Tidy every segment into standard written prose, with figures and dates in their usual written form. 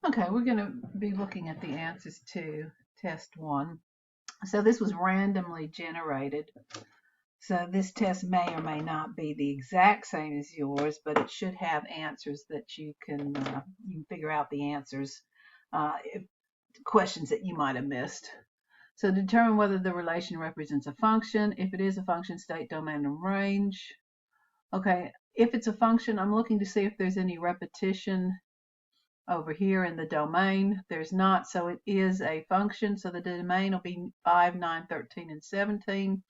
Okay, we're going to be looking at the answers to test 1. So this was randomly generated. So this test may or may not be the exact same as yours, but it should have answers that you can figure out the answers, if, questions that you might have missed. So determine whether the relation represents a function. If it is a function, state domain and range. Okay, if it's a function, I'm looking to see if there's any repetition over here in the domain. There's not, so it is a function. So the domain will be 5, 9, 13, and 17.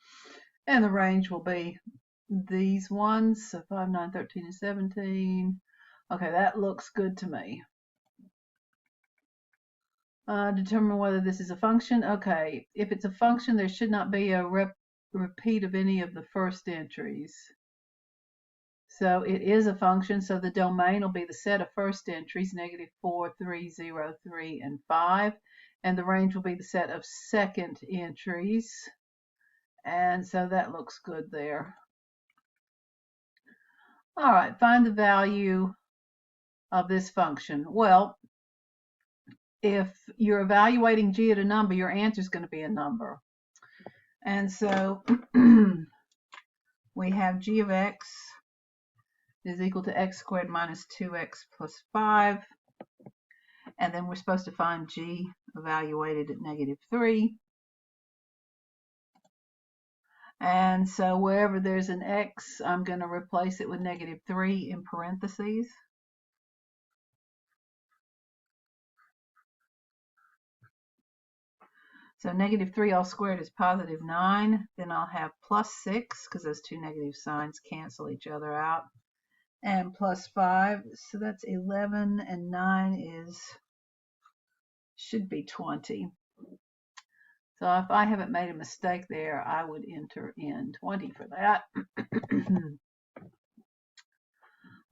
And the range will be these ones. So 5, 9, 13, and 17. Okay, that looks good to me. Determine whether this is a function. Okay, if it's a function, there should not be a repeat of any of the first entries. So it is a function, so the domain will be the set of first entries, -4, 3, 0, 3, and 5. And the range will be the set of second entries. And so that looks good there. All right, find the value of this function. Well, if you're evaluating g at a number, your answer is going to be a number. And so we have g of x is equal to x squared minus 2x plus 5. And then we're supposed to find g evaluated at -3. And so wherever there's an x, I'm going to replace it with -3 in parentheses. So -3 all squared is +9. Then I'll have +6, because those two negative signs cancel each other out. And +5, so that's 11, and 9 should be 20. So if I haven't made a mistake there, I would enter in 20 for that.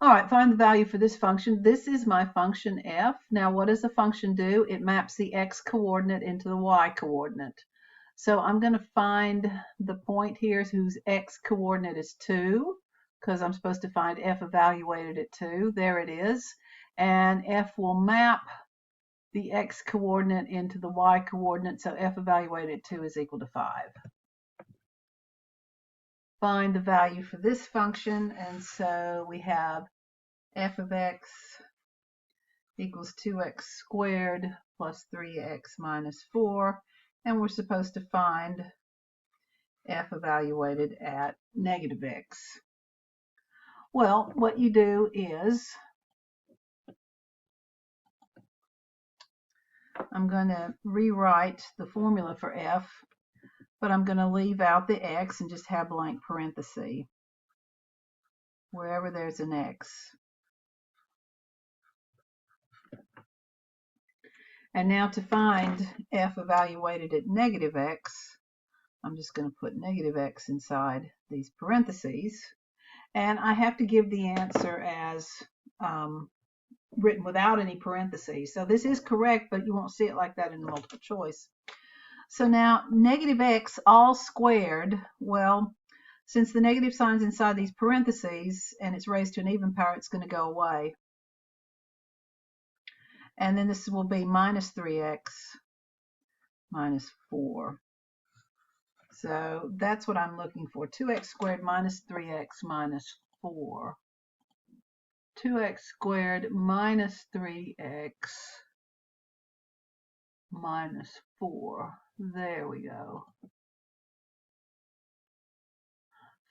All right, find the value for this function. This is my function f. Now, what does the function do? It maps the x coordinate into the y coordinate. So I'm going to find the point here whose x coordinate is 2, because I'm supposed to find f evaluated at 2. There it is. And f will map the x coordinate into the y coordinate, so f evaluated at 2 is equal to 5. Find the value for this function, and so we have f of x equals 2x squared plus 3x minus 4, and we're supposed to find f evaluated at -x. Well, what you do is, I'm going to rewrite the formula for f, but I'm going to leave out the x and just have blank parenthesis wherever there's an x. And now to find f evaluated at -x, I'm just going to put -x inside these parentheses. And I have to give the answer as written without any parentheses. So this is correct, but you won't see it like that in the multiple choice. So now -x all squared, well, since the negative sign's inside these parentheses and it's raised to an even power, it's going to go away. And then this will be -3x minus 4. So that's what I'm looking for. 2x squared minus 3x minus 4. 2x squared minus 3x minus 4. There we go.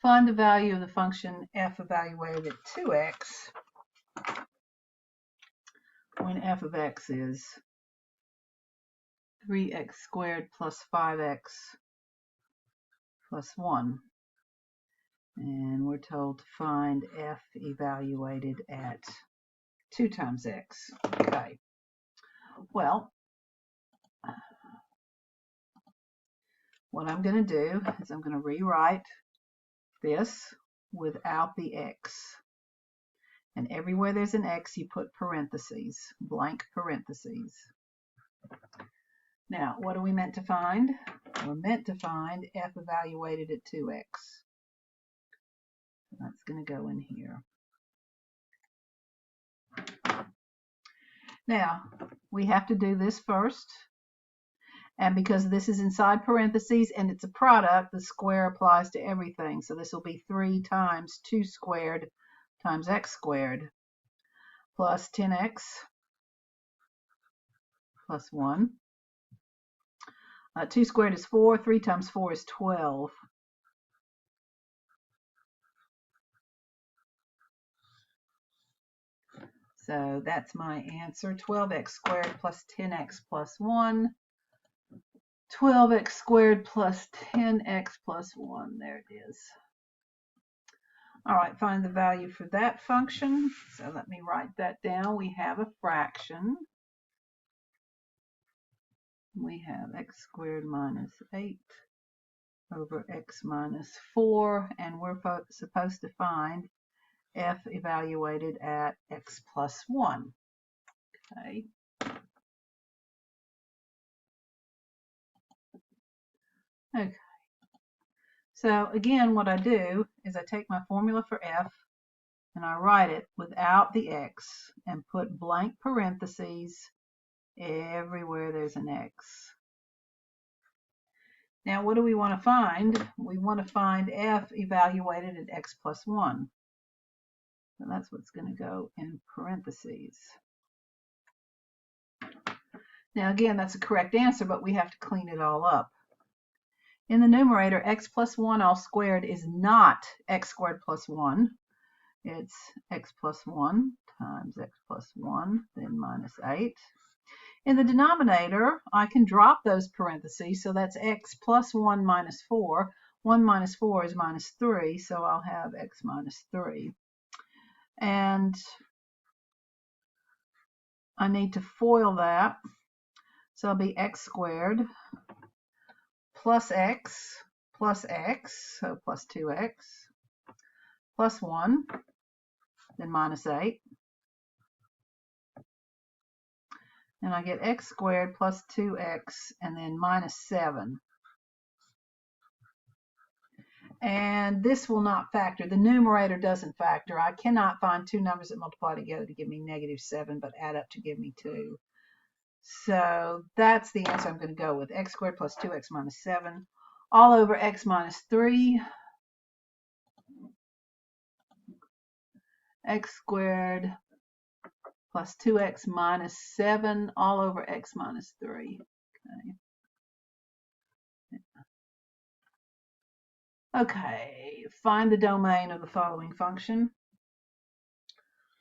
Find the value of the function f evaluated at 2x when f of x is 3x squared plus 5x plus 1. And we're told to find f evaluated at 2 times x. Okay. Well, what I'm going to do is I'm going to rewrite this without the x. And everywhere there's an x, you put parentheses, blank parentheses. Now, what are we meant to find? We're meant to find f evaluated at 2x. That's going to go in here. Now, we have to do this first. And because this is inside parentheses and it's a product, the square applies to everything. So this will be 3 times 2 squared times x squared plus 10x plus 1. 2 squared is 4. 3 times 4 is 12. So that's my answer, 12x squared plus 10x plus 1. 12x squared plus 10x plus 1. There it is. All right, find the value for that function. So let me write that down. We have a fraction. We have x squared minus 8 over x minus 4, and we're supposed to find f evaluated at x plus 1. Okay. Okay. So again, what I do is I take my formula for f and I write it without the x and put blank parentheses everywhere there's an x. Now what do we want to find? We want to find f evaluated at x plus 1. So that's what's going to go in parentheses. Now again, that's a correct answer, but we have to clean it all up. In the numerator, x plus 1 all squared is not x squared plus 1. It's x plus 1 times x plus 1, then minus 8. In the denominator, I can drop those parentheses, so that's x plus 1 minus 4. 1 minus 4 is minus 3, so I'll have x minus 3. And I need to FOIL that, so it'll be x squared plus x, so plus 2x, plus 1, then minus 8. And I get x squared plus 2x, and then minus 7. And this will not factor. The numerator doesn't factor. I cannot find two numbers that multiply together to give me -7, but add up to give me 2. So that's the answer I'm going to go with. X squared plus 2x minus 7 all over x minus 3. X squared plus 2x minus 7 all over x minus 3. Okay, find the domain of the following function.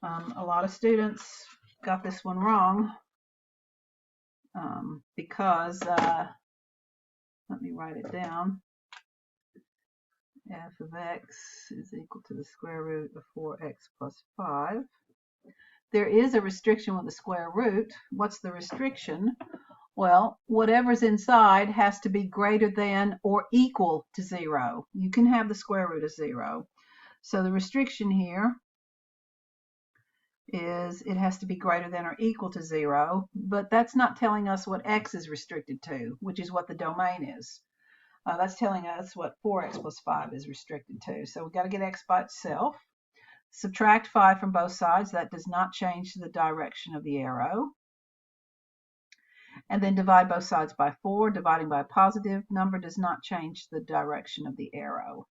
A lot of students got this one wrong because, let me write it down, f of x is equal to the square root of 4x plus 5. There is a restriction with the square root. What's the restriction? Well, whatever's inside has to be greater than or equal to 0. You can have the square root of 0. So the restriction here is it has to be greater than or equal to 0, but that's not telling us what x is restricted to, which is what the domain is. That's telling us what 4x plus 5 is restricted to. So we've got to get x by itself. Subtract 5 from both sides. That does not change the direction of the arrow. And then divide both sides by 4. Dividing by a positive number does not change the direction of the arrow.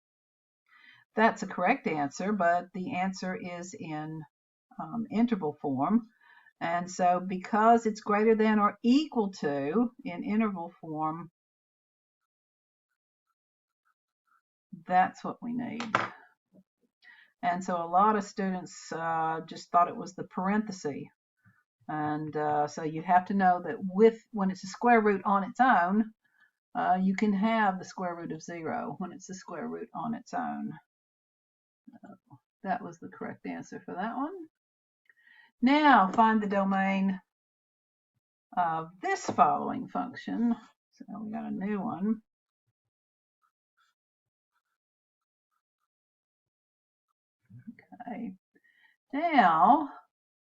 That's a correct answer, but the answer is in interval form. And so because it's greater than or equal to in interval form, that's what we need. And so a lot of students just thought it was the parenthesis. And so you have to know that when it's a square root on its own, you can have the square root of 0 when it's the square root on its own. That was the correct answer for that one. Now find the domain of this following function. So we got a new one. Okay. Now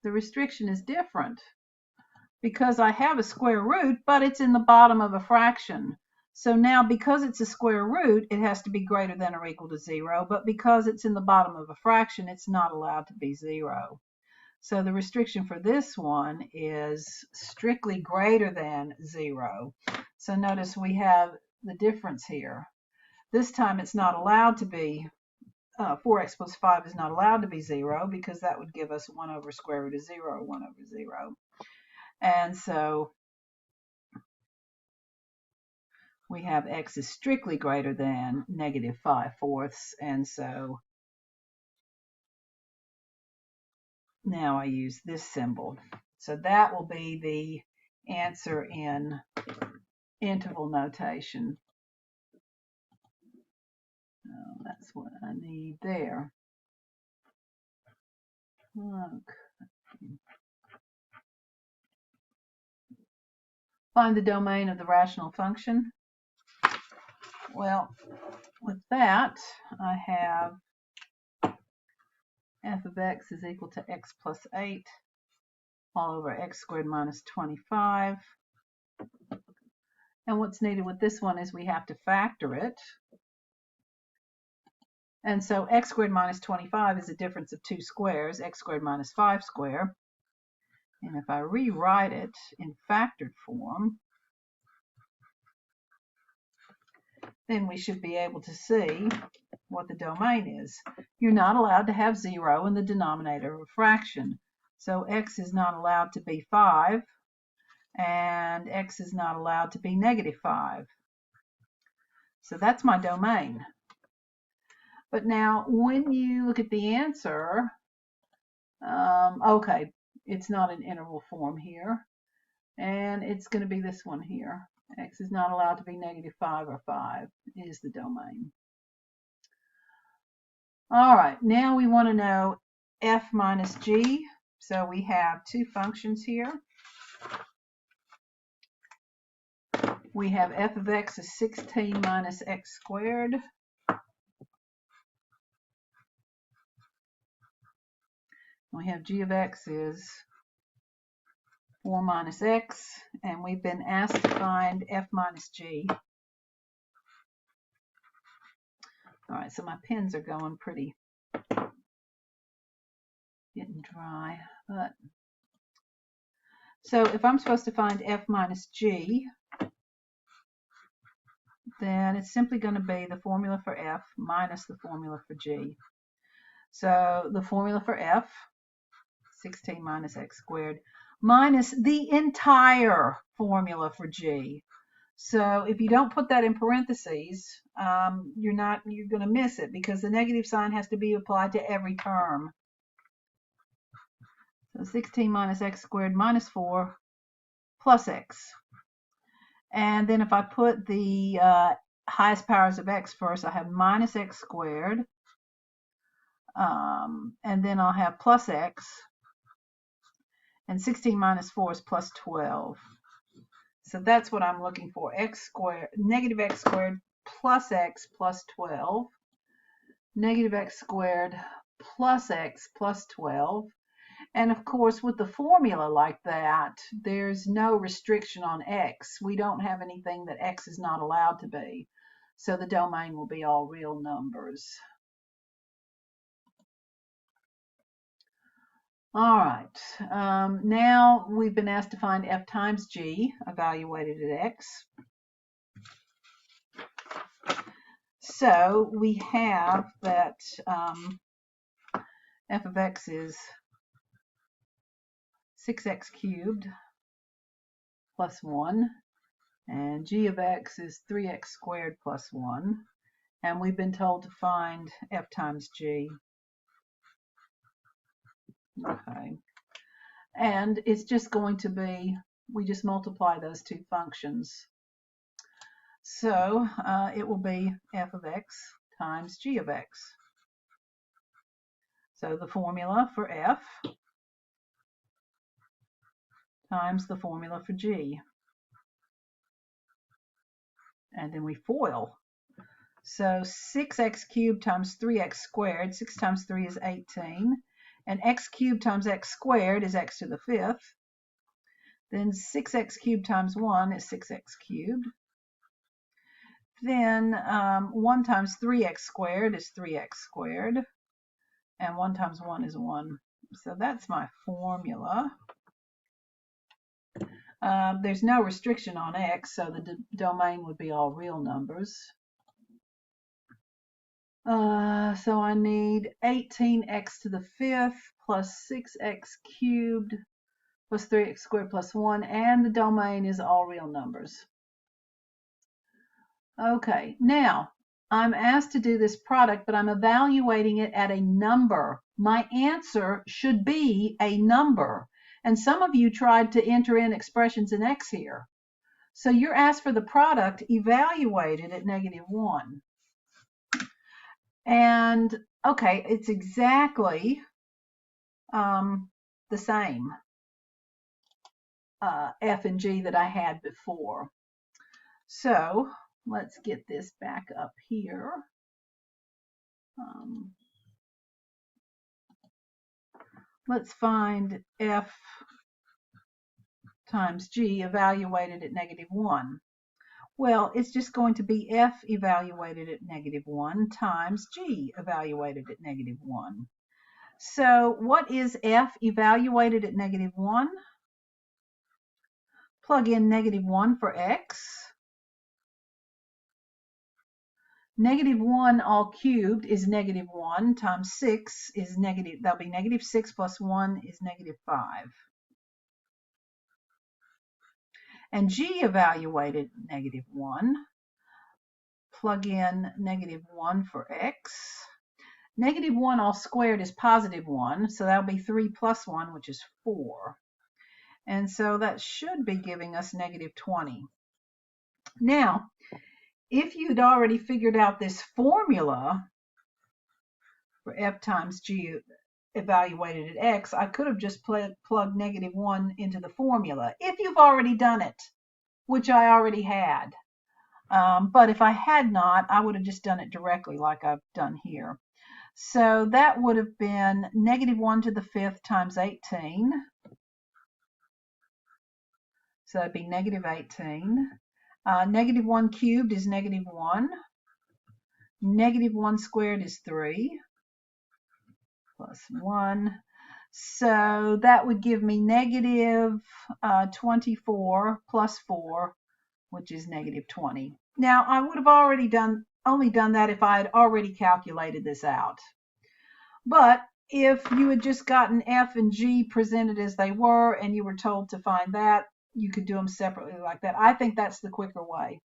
the restriction is different because I have a square root, but it's in the bottom of a fraction. So now because it's a square root, it has to be greater than or equal to 0, but because it's in the bottom of a fraction, it's not allowed to be 0. So the restriction for this one is strictly greater than 0. So notice we have the difference here. This time it's not allowed to be, 4x plus 5 is not allowed to be 0 because that would give us 1 over square root of 0, 1 over 0. And so we have x is strictly greater than negative 5/4, and so now I use this symbol. So that will be the answer in interval notation. That's what I need there. Okay. Find the domain of the rational function. Well, with that, I have f of x is equal to x plus 8 all over x squared minus 25. And what's needed with this one is we have to factor it. And so x squared minus 25 is a difference of 2 squares, x squared minus 5 squared. And if I rewrite it in factored form, then we should be able to see what the domain is. You're not allowed to have 0 in the denominator of a fraction. So x is not allowed to be 5, and x is not allowed to be negative 5. So that's my domain. But now when you look at the answer, okay, it's not an interval form here, and it's going to be this one here. X is not allowed to be negative 5 or 5 is the domain. All right, now we want to know f minus g. So we have two functions here. We have f of x is 16 minus x squared. We have g of x is 4 minus x, and we've been asked to find f minus g. All right, so my pens are going pretty, getting dry. But so if I'm supposed to find f minus g, then it's simply going to be the formula for f minus the formula for g. So the formula for f, 16 minus x squared, minus the entire formula for g. So if you don't put that in parentheses, you're going to miss it because the negative sign has to be applied to every term. So 16 minus x squared minus 4 plus x. And then if I put the highest powers of x first, I have minus x squared. And then I'll have plus x. And 16 minus 4 is plus 12. So that's what I'm looking for. X squared, negative x squared plus x plus 12. Negative x squared plus x plus 12. And of course, with the formula like that, there's no restriction on x. We don't have anything that x is not allowed to be. So the domain will be all real numbers. All right, now we've been asked to find f times g evaluated at x. So we have that f of x is 6x cubed plus 1, and g of x is 3x squared plus 1, and we've been told to find f times g. Okay, and it's just going to be, we just multiply those two functions. So it will be f of x times g of x. So the formula for f times the formula for g. And then we FOIL. So 6x cubed times 3x squared, 6 times 3 is 18. And x cubed times x squared is x to the 5th. Then 6x cubed times 1 is 6x cubed. Then 1 times 3x squared is 3x squared. And 1 times 1 is 1. So that's my formula. There's no restriction on x, so the domain would be all real numbers. So I need 18x to the 5th plus 6x cubed plus 3x squared plus 1, and the domain is all real numbers. Okay, now I'm asked to do this product, but I'm evaluating it at a number. My answer should be a number. And some of you tried to enter in expressions in x here. So you're asked for the product evaluated at -1. And okay, it's exactly the same f and g that I had before. So let's get this back up here. Let's find f times g evaluated at -1. Well, it's just going to be f evaluated at -1 times g evaluated at -1. So what is f evaluated at -1? Plug in -1 for x. -1 all cubed is -1 times 6 is negative. That'll be -6 plus 1 is -5. And g evaluated -1. Plug in -1 for x. -1 all squared is +1, so that'll be 3 plus 1, which is 4. And so that should be giving us -20. Now, if you'd already figured out this formula for f times g evaluated at x, I could have just plugged -1 into the formula. If you've already done it, which I already had. But if I had not, I would have just done it directly like I've done here. So that would have been -1 to the 5th times 18. So that'd be -18. -1 cubed is -1. -1 squared is 3 plus 1. So that would give me -24 plus 4, which is -20. Now, I would have only done that if I had already calculated this out. But if you had just gotten f and g presented as they were and you were told to find that, you could do them separately like that. I think that's the quicker way.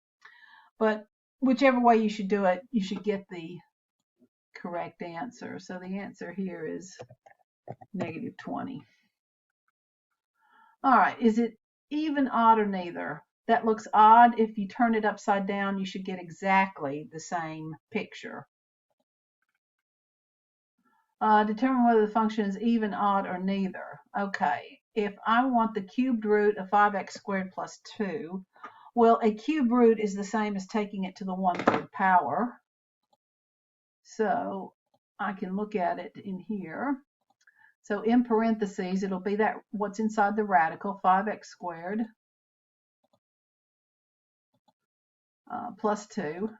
But whichever way you should do it, you should get the correct answer. So the answer here is -20. All right, is it even, odd, or neither? That looks odd. If you turn it upside down, you should get exactly the same picture. Determine whether the function is even, odd, or neither. Okay, if I want the cubed root of 5x squared plus 2, well, a cube root is the same as taking it to the 1/3 power. So I can look at it in here. So in parentheses, it'll be that what's inside the radical, 5x squared plus 2,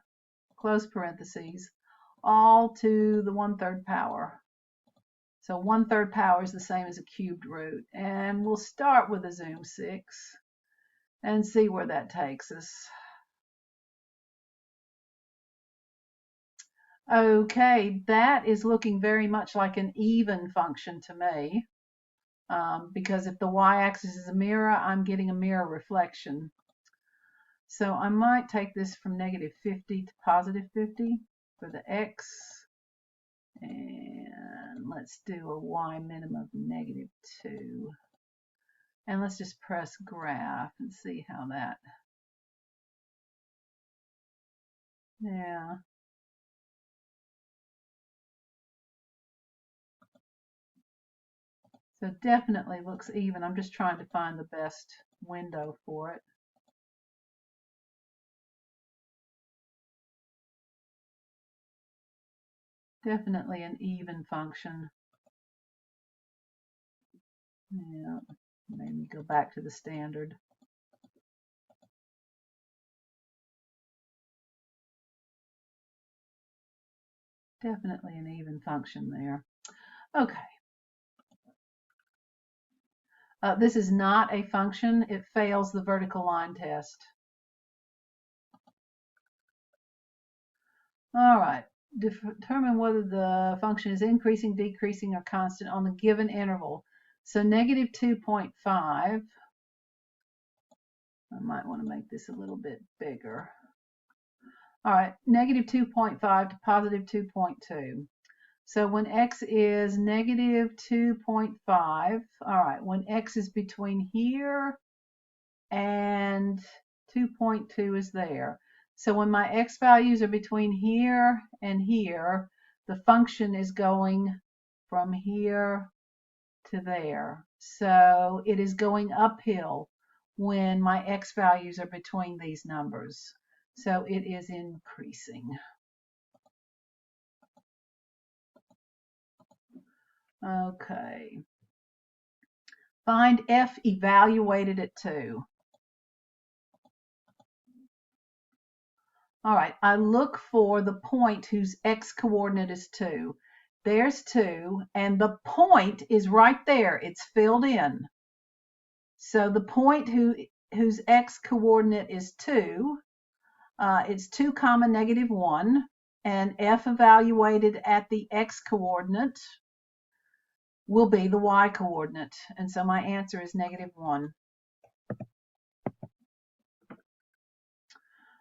close parentheses, all to the 1/3 power. So 1/3 power is the same as a cubed root. And we'll start with a zoom 6 and see where that takes us. Okay, that is looking very much like an even function to me. Because if the y-axis is a mirror, I'm getting a mirror reflection. So I might take this from -50 to +50 for the x. And let's do a y minimum of -2. And let's just press graph and see how that. Yeah. So definitely looks even. I'm just trying to find the best window for it. Definitely an even function. Yeah, maybe go back to the standard. Definitely an even function there. Okay. This is not a function. It fails the vertical line test. All right. Determine whether the function is increasing, decreasing, or constant on the given interval. So negative 2.5. I might want to make this a little bit bigger. All right, negative 2.5 to positive 2.2. So when x is negative 2.5, all right, when x is between here and 2.2 is there. So when my x values are between here and here, the function is going from here to there. So it is going uphill when my x values are between these numbers. So it is increasing. Okay. Find f evaluated at 2. All right, I look for the point whose x coordinate is 2. There's 2, and the point is right there. It's filled in. So the point whose x coordinate is 2, it's 2 comma negative 1, and f evaluated at the x coordinate will be the y coordinate. And so my answer is negative 1.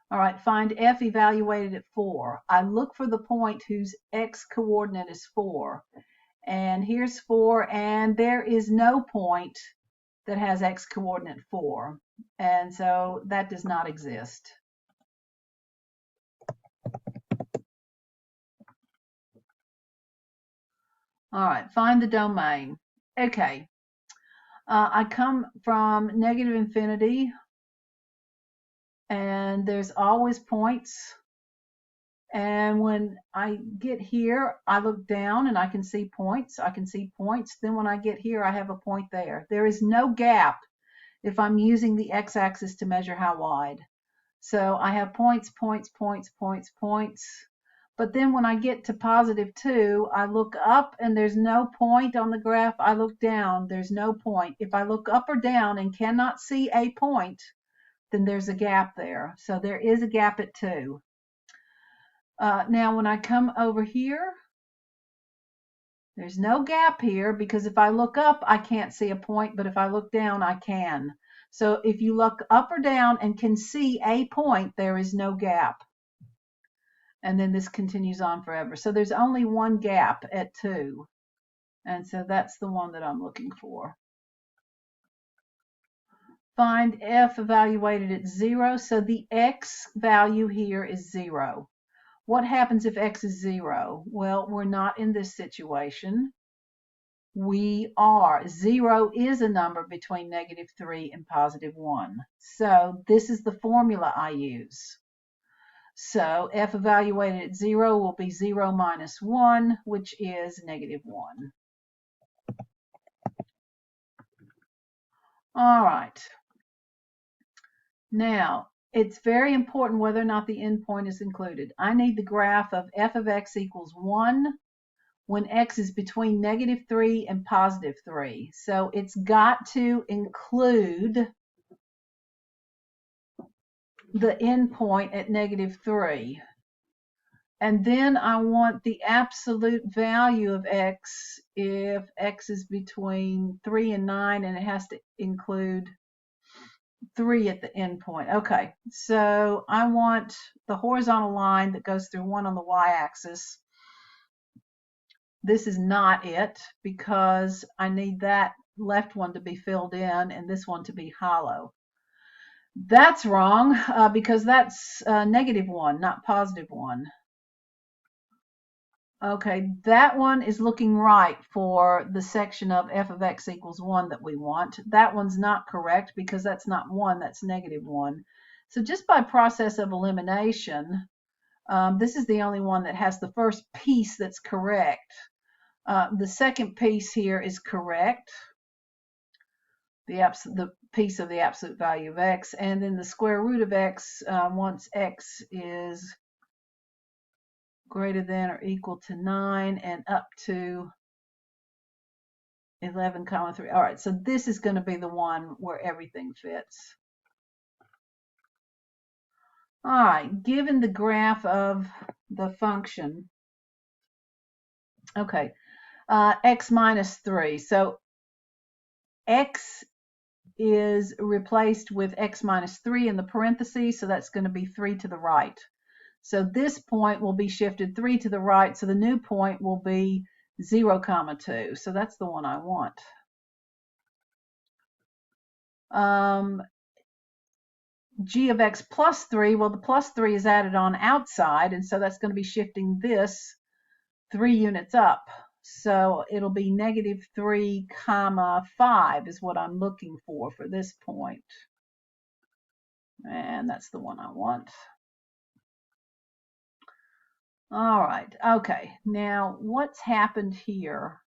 All right, find f evaluated at 4. I look for the point whose x coordinate is 4. And here's 4, and there is no point that has x coordinate 4. And so that does not exist. All right, find the domain. Okay, I come from negative infinity, and there's always points. And when I get here, I look down and I can see points. I can see points. Then when I get here, I have a point there. There is no gap if I'm using the x-axis to measure how wide. So I have points, points, points, points, points. But then when I get to positive 2, I look up and there's no point on the graph. I look down, there's no point. If I look up or down and cannot see a point, then there's a gap there. So there is a gap at 2. Now when I come over here, there's no gap here because if I look up, I can't see a point, but if I look down, I can. So if you look up or down and can see a point, there is no gap. And then this continues on forever. So there's only one gap at 2. And so that's the one that I'm looking for. Find f evaluated at 0. So the x value here is 0. What happens if x is 0? Well, we're not in this situation. We are. 0 is a number between negative 3 and positive 1. So this is the formula I use. So f evaluated at 0 will be 0 minus 1, which is negative 1. All right. Now, it's very important whether or not the endpoint is included. I need the graph of f of x equals 1 when x is between negative 3 and positive 3. So it's got to include the endpoint at negative 3. And then I want the absolute value of x if x is between 3 and 9, and it has to include 3 at the end point. Okay, so I want the horizontal line that goes through 1 on the y-axis. This is not it because I need that left one to be filled in and this one to be hollow. That's wrong because that's negative 1, not positive 1. Okay, that one is looking right for the section of f of x equals 1 that we want. That one's not correct because that's not 1, that's negative 1. So just by process of elimination, this is the only one that has the first piece that's correct. The second piece here is correct, the piece of the absolute value of x, and then the square root of x once x is greater than or equal to 9 and up to 11, 3. All right, so this is going to be the one where everything fits. All right, given the graph of the function, okay, x minus 3. So x is replaced with x minus 3 in the parentheses, so that's going to be 3 to the right. So this point will be shifted 3 to the right, so the new point will be 0, 2. So that's the one I want. G of x plus 3, well, the plus 3 is added on outside, and so that's going to be shifting this 3 units up. So it'll be negative 3, 5 is what I'm looking for this point. And that's the one I want. All right, okay. Now, what's happened here?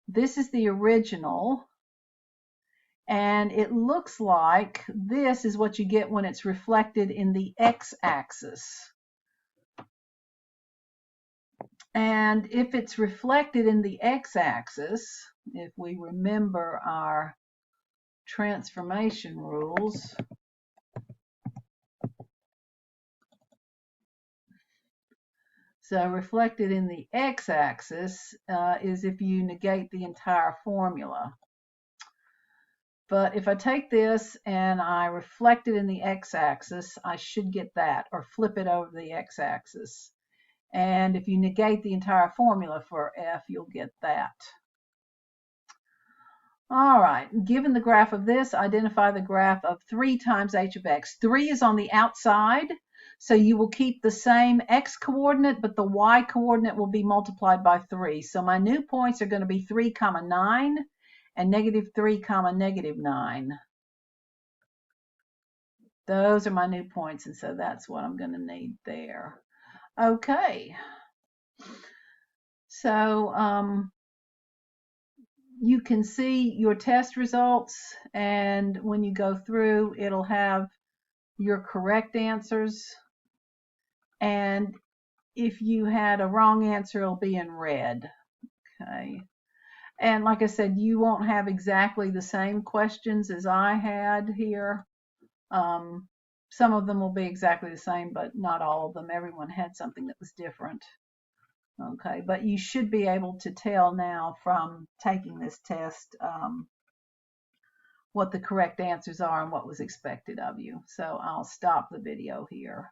This is the original, and it looks like this is what you get when it's reflected in the x-axis. And if it's reflected in the x-axis, if we remember our transformation rules, so reflected in the x-axis is if you negate the entire formula. But if I take this and I reflect it in the x-axis, I should get that, or flip it over the x-axis. And if you negate the entire formula for f, you'll get that. All right, given the graph of this, identify the graph of 3 times h of x. 3 is on the outside, so you will keep the same x coordinate, but the y coordinate will be multiplied by 3. So my new points are going to be 3, 9 and negative 3, negative 9. Those are my new points, and so that's what I'm going to need there. Okay. So you can see your test results, and when you go through, it'll have your correct answers, and if you had a wrong answer, it'll be in red. Okay. And like I said, you won't have exactly the same questions as I had here. Some of them will be exactly the same, but not all of them. Everyone had something that was different. Okay, but you should be able to tell now from taking this test what the correct answers are and what was expected of you. So I'll stop the video here.